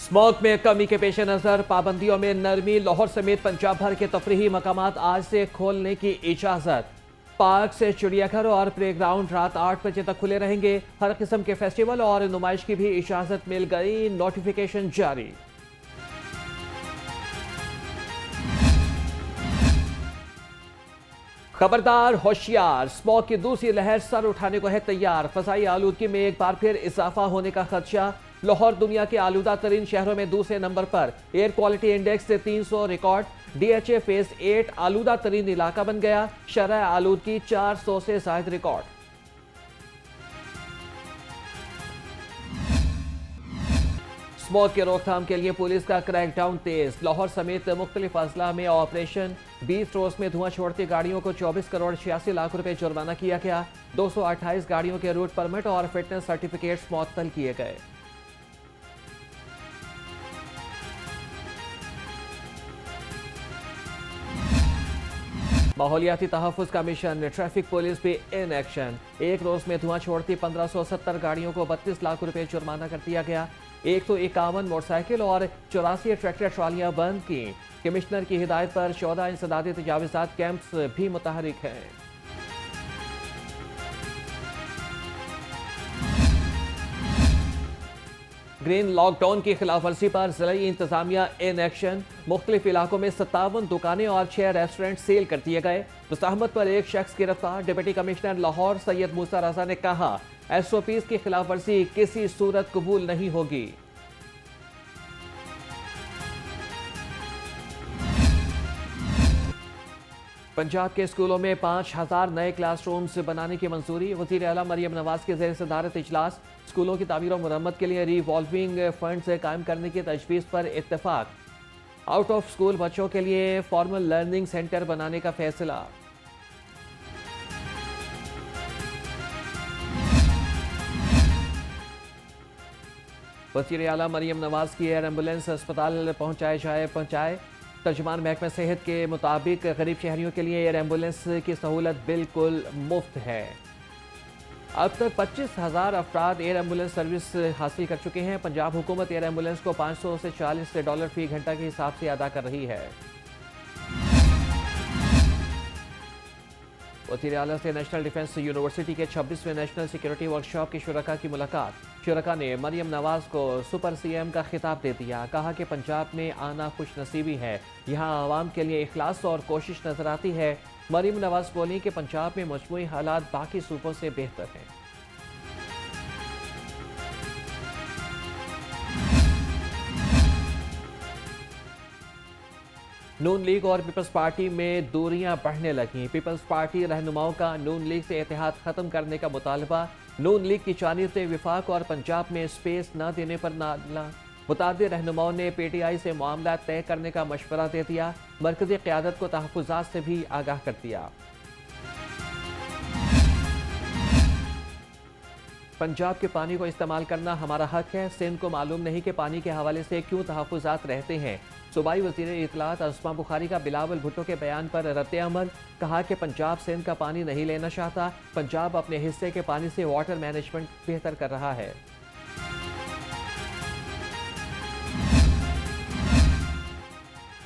Smog में कमी के पेश नजर पाबंदियों में नरमी। लाहौर समेत पंजाब भर के तफरीही मकामात आज से खोलने की इजाजत। पार्क से चिड़ियाघर और प्ले ग्राउंड रात 8 बजे तक खुले रहेंगे। हर किस्म के फेस्टिवल और नुमाइश की भी इजाजत मिल गई, नोटिफिकेशन जारी। खबरदार होशियार, स्मॉग की दूसरी लहर सर उठाने को है तैयार। फजाई आलूदगी में एक बार फिर इजाफा होने का खदशा। लाहौर दुनिया के आलूदा तरीन शहरों में दूसरे नंबर पर। एयर क्वालिटी इंडेक्स से 300 रिकॉर्ड। DHA फेज 8 आलूदा तरीन इलाका बन गया। शरह आलूदगी 400 से ज्यादा रिकॉर्ड। स्मॉग की रोकथाम के लिए पुलिस का क्रैकडाउन तेज। लाहौर समेत मुख्तलिफ अजला में ऑपरेशन। 20 रोज में धुआं छोड़ती गाड़ियों को 24 करोड़ 86 लाख रुपए जुर्माना किया गया। 228 गाड़ियों के रूट परमिट और फिटनेस सर्टिफिकेट्स मुअत्तल किए गए। माहौलियाती तहफ़्फ़ुज़ का मिशन, ट्रैफिक पुलिस भी इन एक्शन। एक रोज में धुआं छोड़ती 1570 गाड़ियों को 32 लाख रुपए जुर्माना कर दिया गया। 151 मोटरसाइकिल और 84 ट्रैक्टर ट्रालियां बंद की। कमिश्नर की हिदायत पर 14 इंसदादी तजावीज़ात कैंप्स भी मुतहरिक हैं। ग्रीन लॉकडाउन की खिलाफवर्जी पर जिला इंतजामिया इन एक्शन। मुख्तलिफ इलाकों में 57 दुकानें और 6 रेस्टोरेंट सील कर दिए गए। मुज़ाहमत पर एक शख्स गिरफ्तार। डिप्टी कमिश्नर लाहौर सैयद मूसा रजा ने कहा, SOPs की खिलाफवर्जी किसी सूरत कबूल नहीं होगी। पंजाब के स्कूलों में 5000 नए क्लासरूम्स बनाने की मंजूरी। वज़ीर आला मरियम नवाज के ज़ेर सदारत इजलास। स्कूलों की तामीर और मरम्मत के लिए रिवॉल्विंग फंड्स कायम करने की तजवीज़ पर इत्तेफाक। आउट ऑफ स्कूल बच्चों के लिए फॉर्मल लर्निंग सेंटर बनाने का फैसला। वज़ीर आला मरियम नवाज की एयर एम्बुलेंस अस्पताल पहुंचाए। तर्जुमान महकमा सेहत के मुताबिक गरीब शहरियों के लिए एयर एम्बुलेंस की सहूलत बिल्कुल मुफ्त है। अब तक 25,000 अफराद एयर एम्बुलेंस सर्विस हासिल कर चुके हैं। पंजाब हुकूमत एयर एम्बुलेंस को 500 से 40 डॉलर फी घंटा के हिसाब से अदा कर रही है। वज़ीर आला से नेशनल डिफेंस यूनिवर्सिटी के 26वें नेशनल सिक्योरिटी वर्कशॉप की शुरका की मुलाकात। शुरका ने मरियम नवाज को सुपर CM का खिताब दे दिया। कहा कि पंजाब में आना खुश नसीबी है। यहाँ आवाम के लिए इखलास और कोशिश नजर आती है। मरियम नवाज बोली कि पंजाब में मजमूई हालात बाकी सूबों से बेहतर हैं। नून लीग और पीपल्स पार्टी में दूरियां बढ़ने लगी। पीपल्स पार्टी रहनुमाओं का नून लीग से इत्तेहाद खत्म करने का मुतालबा। नून लीग की जानिब से विफाक और पंजाब में स्पेस न देने पर नाला। मुतादिद रहनुमाओं ने PTI से मामला तय करने का मशवरा दे दिया। मरकजी क़यादत को तहफ़्फ़ुज़ात से भी आगाह कर दिया। पंजाब के पानी को इस्तेमाल करना हमारा हक है। सिंध को मालूम नहीं कि पानी के हवाले से क्यों तहफ़्फ़ुज़ात रहते हैं। सूबाई वज़ीर इत्तलात अस्मा बुखारी का बिलावल भुट्टो के बयान पर रद्द अमल। कहा कि पंजाब सिंध का पानी नहीं लेना चाहता। पंजाब अपने हिस्से के पानी से वाटर मैनेजमेंट बेहतर कर रहा है।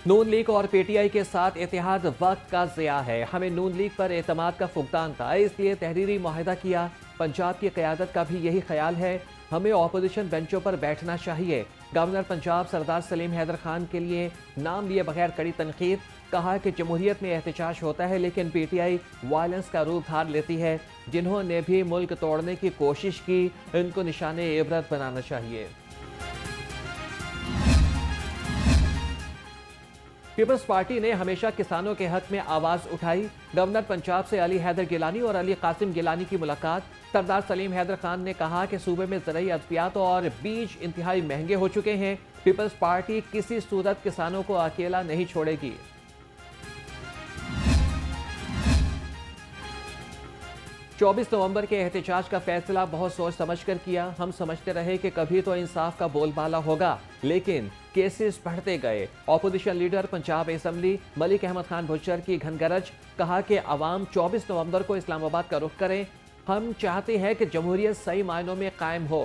नून लीग और PTI के साथ इत्तेहाद वक्त का ज़िया है। हमें नून लीग पर एतमाद का फुकदान था, इसलिए तहरीरी मुआहदा किया। पंजाब की क़यादत का भी यही ख्याल है। हमें ऑपोजिशन बेंचों पर बैठना चाहिए। गवर्नर पंजाब सरदार सलीम हैदर खान के लिए नाम लिए बगैर कड़ी तनकीद। कहा कि जमहूरियत में एहतजाज होता है, लेकिन PTI वायलेंस का रूप धार लेती है। जिन्होंने भी मुल्क तोड़ने की कोशिश की, इनको निशाने इबरत बनाना चाहिए। पीपल्स पार्टी ने हमेशा किसानों के हक में आवाज उठाई। गवर्नर पंजाब से अली हैदर गिलानी और अली कासिम गिलानी की मुलाकात। सरदार सलीम हैदर खान ने कहा कि सूबे में ज़रूरी अद्वियात और बीज इंतहाई महंगे हो चुके हैं। पीपल्स पार्टी किसी सूरत किसानों को अकेला नहीं छोड़ेगी। चौबीस नवंबर के एहतजाज का फैसला बहुत सोच समझ कर किया। हम समझते रहे कि कभी तो इंसाफ का बोलबाला होगा, लेकिन केसेस बढ़ते गए। Opposition leader Punjab assembly Malik Ahmad Khan Bhuchar की घनगरज। कहा कि अवाम 24 नवंबर को इस्लामाबाद का रुख करें। हम चाहते हैं कि जमहूरियत सही मायनों में कायम हो।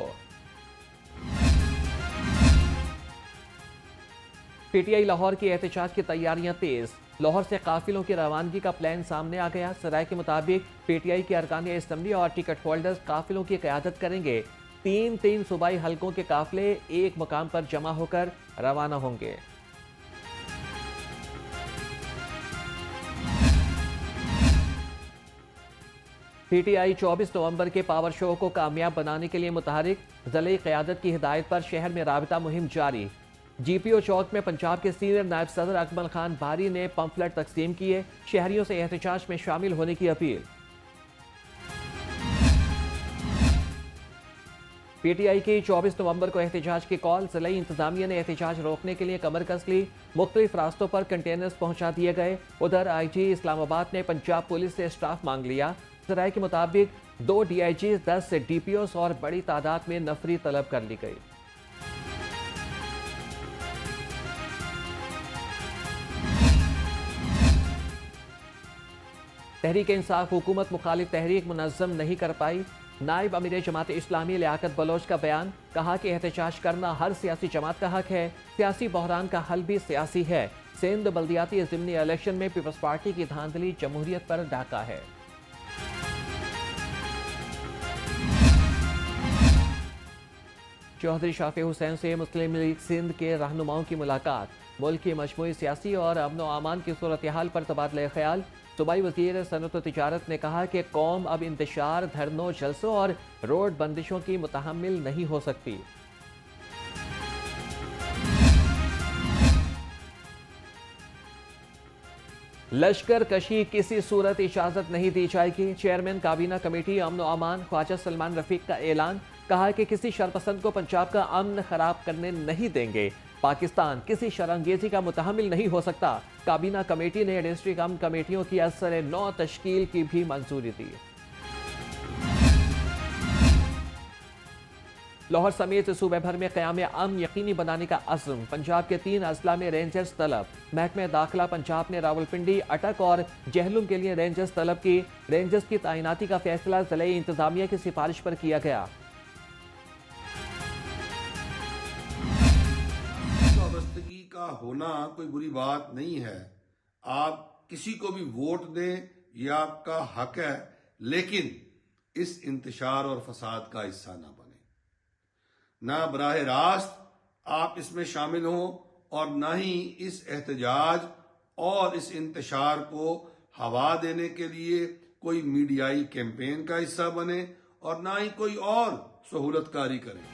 पीटीआई लाहौर की एहतजाज की तैयारियां तेज। लाहौर से काफिलों की रवानगी का प्लान सामने आ गया। सराय के मुताबिक पीटीआई के अरकान असम्बली और टिकट होल्डर्स काफिलों की क़यादत करेंगे। तीन सूबाई हलकों के काफिले एक मुकाम पर जमा होकर रवाना होंगे। पीटीआई 24 नवंबर के पावर शो को कामयाब बनाने के लिए मुतहरिक। ज़िले क़यादत की हिदायत पर शहर में राबिता मुहिम जारी। जीपीओ चौक में पंजाब के सीनियर नायब सदर अकमल खान बारी ने पंफलेट तकसीम किए। शहरियों से एहतजाज में शामिल होने की अपील। पीटीआई की 24 नवंबर को एहतजाज की कॉल। ज़िले इंतजामिया ने एहतजाज रोकने के लिए कमर कस ली। मुख्तलिफ रास्तों पर कंटेनर्स पहुंचा दिए गए। उधर आईजी इस्लामाबाद ने पंजाब पुलिस से स्टाफ मांग लिया। सराय के मुताबिक 2 डीआईजी, 10 डीपीओस और बड़ी तादाद में नफरी तलब कर ली गई। तहरीक इंसाफ हुकूमत मुखालिफ तहरीक मुनज़्ज़म नहीं कर पाई। नायब अमीर जमात इस्लामी लियाकत बलोच का बयान। कहा कि एहतजाज करना हर सियासी जमात का हक है। सियासी बहरान का हल भी सियासी है। सिंध बल्दियाती ज़िमनी इलेक्शन में पीपल्स पार्टी की धांधली जमहूरियत पर डाका है। चौधरी शाफी हुसैन से मुस्लिम लीग सिंध के रहनुमाओं की मुलाकात। मुल्क की मजमूई सियासी और अमन व अमान की सूरत हाल पर तबादला ख्याल। सूबाई वज़ीर सनअत व तिजारत ने कहा कि कौम अब इंतशार, धरनों, जलसों और रोड बंदिशों की मुतहम्मिल नहीं हो सकती। लश्कर कशी किसी सूरत इजाजत नहीं दी जाएगी। चेयरमैन काबीना कमेटी अमन व अमान ख्वाजा सलमान रफीक का ऐलान। कहा कि किसी शरपसंद को पंजाब का अमन खराब करने नहीं देंगे। पाकिस्तान किसी शरंगेजी का मुतहम्मिल नहीं हो सकता। काबीना कमेटी ने डिस्ट्रिक्ट अमन कमेटियों की असर 9 तश्कील की भी मंजूरी दी। लाहौर समेत सूबे भर में क़याम अमन यकीनी बनाने का अज़्म। पंजाब के 3 अजला में रेंजर्स तलब। महकमे दाखिला पंजाब ने रावलपिंडी, अटक और जहलुम के लिए रेंजर्स तलब की। रेंजर्स की तैनाती का फैसला ज़िले इंतजामिया की सिफारिश पर किया गया। वाबस्तगी का होना कोई बुरी बात नहीं है। आप किसी को भी वोट दें, यह आपका हक है, लेकिन इस इंतशार और फसाद का हिस्सा ना बने। ना बराह रास्त आप इसमें शामिल हों और ना ही इस एहतजाज और इस इंतशार को हवा देने के लिए कोई मीडियाई कैंपेन का हिस्सा बने और ना ही कोई और सहूलतकारी करें।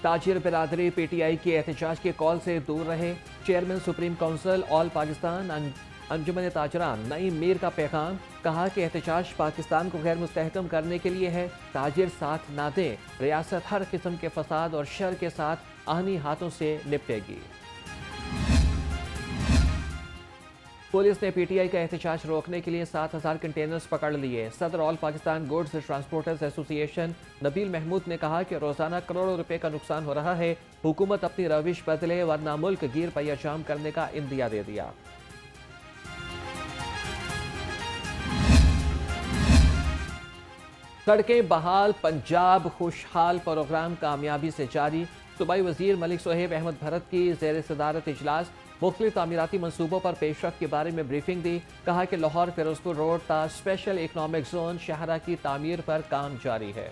ताजिर बिरादरी पीटीआई के एहतजाज के कॉल से दूर रहे। Chairman supreme council all Pakistan Anjuman Tajran Naeem Mir का पैगाम। कहा कि एहतजाज पाकिस्तान को गैर मुस्तहकम करने के लिए है। ताजिर साथ ना दें। रियासत हर किस्म के फसाद और शर के साथ आहनी हाथों से निपटेगी। पुलिस ने पीटीआई का एहतजाज रोकने के लिए 7000 कंटेनर्स पकड़ लिए। सदर all Pakistan goods transporters association Nabeel Mahmood ने कहा कि रोजाना करोड़ों रुपए का नुकसान हो रहा है। हुकूमत अपनी रविश बदले वरना मुल्क गिर पैजाम करने का इंदिया दे दिया। सड़कें बहाल, पंजाब खुशहाल प्रोग्राम कामयाबी से जारी। सूबाई वजीर मलिक सोहेब अहमद भरत की ज़ेर सदारत इजलास। मुख्तलिफ तामीराती मनसूबों पर पेशरफ के बारे में ब्रीफिंग दी। कहा कि लाहौर फिरोजपुर रोड का स्पेशल इकनॉमिक जोन शाहरा की तामीर पर काम जारी है।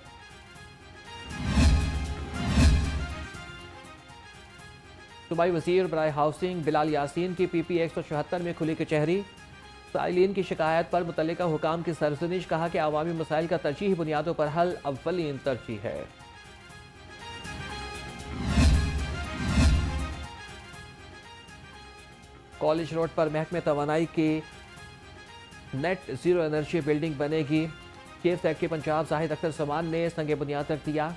सूबाई वजीर बराए हाउसिंग बिलाल यासीन की पीपी 176 में खुली कचहरी। साइलिन की शिकायत पर मुतल्लिका हुकाम की सरजनिश। कहा कि अवामी मसाइल का तरजीही बुनियादों पर हल अव्वलीन तरजीह है। कॉलेज रोड पर महकमे तवानाई की नेट जीरो एनर्जी बिल्डिंग बनेगी। चीफ सेक्रेटरी पंजाब जाहिद अख्तर समान ने संगे बुनियाद रख दिया।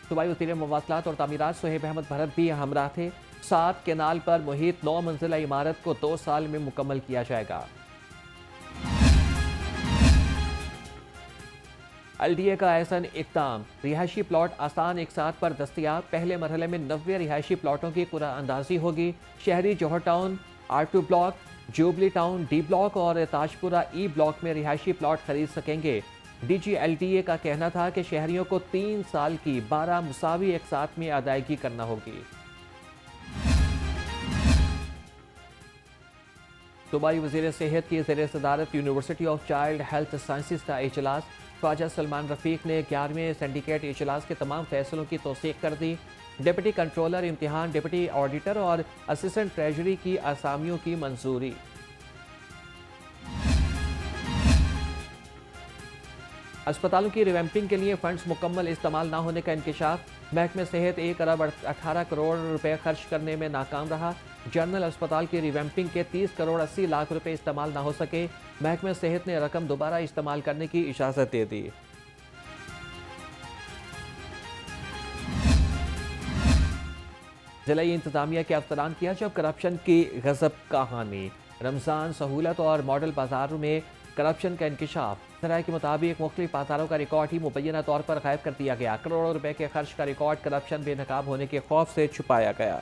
सूबाई वज़ीर मवासलात और तामीरात सोहेब अहमद भरत भी हमरा थे। 7 केनाल पर मुहित 9 मंजिला इमारत को 2 साल में मुकम्मल किया जाएगा। एलडीए का एहसन इक़दाम। रिहायशी प्लॉट आसान एक साथ पर दस्तियाब। पहले मरहले में 90 रिहायशी प्लॉटों की कुरा अंदाजी होगी। शहरी Johar town R2 block, jubilee town D block और ताजपुरा E ब्लॉक में रिहायशी प्लॉट खरीद सकेंगे। डीजी एलडीए का कहना था कि शहरियों को 3 साल की 12 मुसावी एक साथ में अदायगी करना होगी। सूबाई वज़ीर सेहत की ज़ेर सदारत university of child health sciences का इजलास। ख्वाजा सलमान रफ़ीक ने 11वें सिंडिकेट इजलास के तमाम फैसलों की तौसीक कर दी। डिप्टी कंट्रोलर इम्तिहान, डिप्टी ऑडिटर और असिस्टेंट ट्रेजरी की असामियों की मंजूरी। अस्पतालों की रिवैम्पिंग के लिए फंड्स मुकम्मल इस्तेमाल न होने का इंकशाफ। महकमे सेहत 1 अरब 18 करोड़ रुपए खर्च करने में नाकाम रहा। जनरल अस्पताल की रिवैम्पिंग के 30 करोड़ 80 लाख रुपए इस्तेमाल न हो सके। महकमे सेहत ने रकम दोबारा इस्तेमाल करने की इजाज़त दे दी। जिला इंतजामिया के अफसरान किया जब करप्शन की गजब कहानी। रमज़ान सहूलत और मॉडल बाजारों में करप्शन का इंकशाफ। सराय के मुताबिक मुख्तलिफ बाजारों का रिकॉर्ड ही मुबैना तौर पर गायब कर दिया गया। करोड़ों रुपए के खर्च का रिकॉर्ड करप्शन बेनकाब होने के खौफ से छुपाया गया।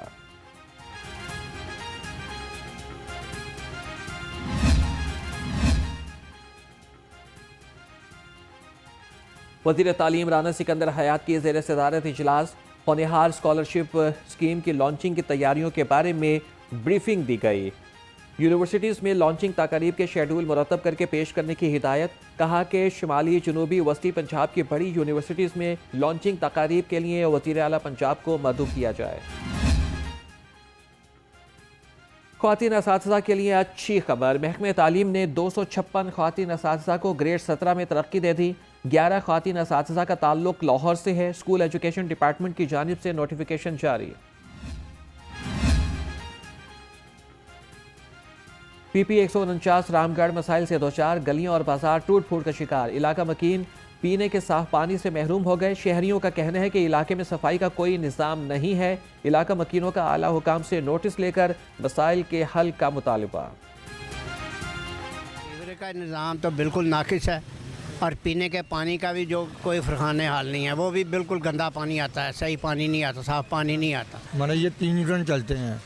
वज़ीर तालीम राना सिकंदर हयात की ज़ेर सदारत इजलास। होनहार स्कॉलरशिप स्कीम की लॉन्चिंग की तैयारियों के बारे में ब्रीफिंग दी गई। यूनिवर्सिटीज़ में लॉन्चिंग तकारीब के शेड्यूल मुरतब करके पेश करने की हिदायत। कहा कि शुमाली, जनूबी, वस्ती पंजाब की बड़ी यूनिवर्सिटीज़ में लॉन्चिंग तकारीब के लिए वज़ीर आला पंजाब को मदऊ किया जाए। ख्वातीन असातिज़ा के लिए अच्छी खबर। महकमे तालीम ने 256 ख्वातीन असातिज़ा को ग्रेड 17 में तरक्की दे दी। 11 ख्वातीन असातिज़ा का ताल्लुक लाहौर से है। स्कूल एजुकेशन डिपार्टमेंट की जानिब से नोटिफिकेशन जारी। PP 149 रामगढ़ मसाइल से 2-4 गलियां और बाजार टूट फूट का शिकार। इलाका मकीन पीने के साफ पानी से महरूम हो गए। शहरियों का कहना है कि इलाके में सफाई का कोई निज़ाम नहीं है। इलाका मकीनों का आला हुकाम से नोटिस लेकर मसाइल के हल का मुतालबा। सीवरेज का निज़ाम तो बिल्कुल नाकिस है और पीने के पानी का भी जो कोई फरखाने हाल नहीं है, वो भी बिल्कुल गंदा पानी आता है, सही पानी नहीं आता, साफ़ पानी नहीं आता। मैंने ये 3 यूनिट चलते हैं।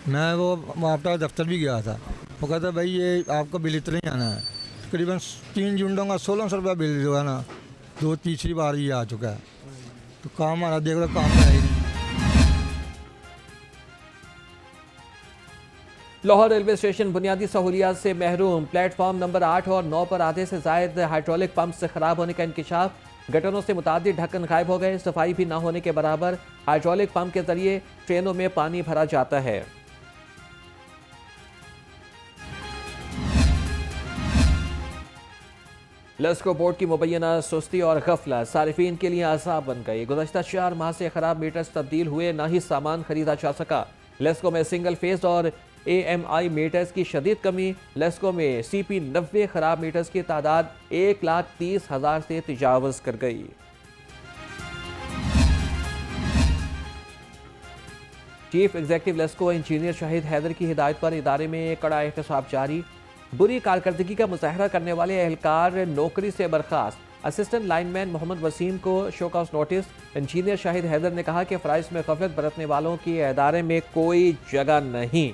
मैं वो आपका दफ्तर भी गया था, वो कहता भाई ये आपका बिल इतना ही आना है। तकरीबन 3 यूनिटों का 1600 रुपया बिल जो है ना, 2-3 बार ये आ चुका है। तो काम हमारा देख लो, काम है ही नहीं। लाहौर रेलवे स्टेशन बुनियादी सहूलियात से महरूम। प्लेटफॉर्म नंबर 8 और 9 पर आधे से जायद हाइड्रोलिक पंप से खराब होने का इंकशाफ। गटरों से मुतादिद ढक्कन गायब हो गए। सफाई भी न होने के बराबर। हाइड्रोलिक पंप के जरिए ट्रेनों में पानी भरा जाता है। लेस्को बोर्ड की मुबैना सुस्ती और गफलत सारिफीन के लिए अज़ाब बन गई। गुज़श्ता 4 माह से खराब मीटर्स तब्दील हुए, ना ही सामान खरीदा जा सका। लेस्को में सिंगल फेज और AMI मीटर्स की शदीद कमी। लेस्को में CP 90 खराब मीटर्स की तादाद 1,30,000 से तजावज़ कर गई। Chief executive LESCO engineer Shahid Haider की हिदायत पर इदारे में कड़ा एहतसाब जारी। बुरी कारकर्दगी का मुजाहरा करने वाले एहलकार नौकरी से बर्खास्त। असिस्टेंट लाइनमैन मोहम्मद वसीम को show cause notice. Engineer Shahid Haider ने कहा कि फ़राइज़ में गफलत बरतने वालों की इदारे में कोई जगह नहीं।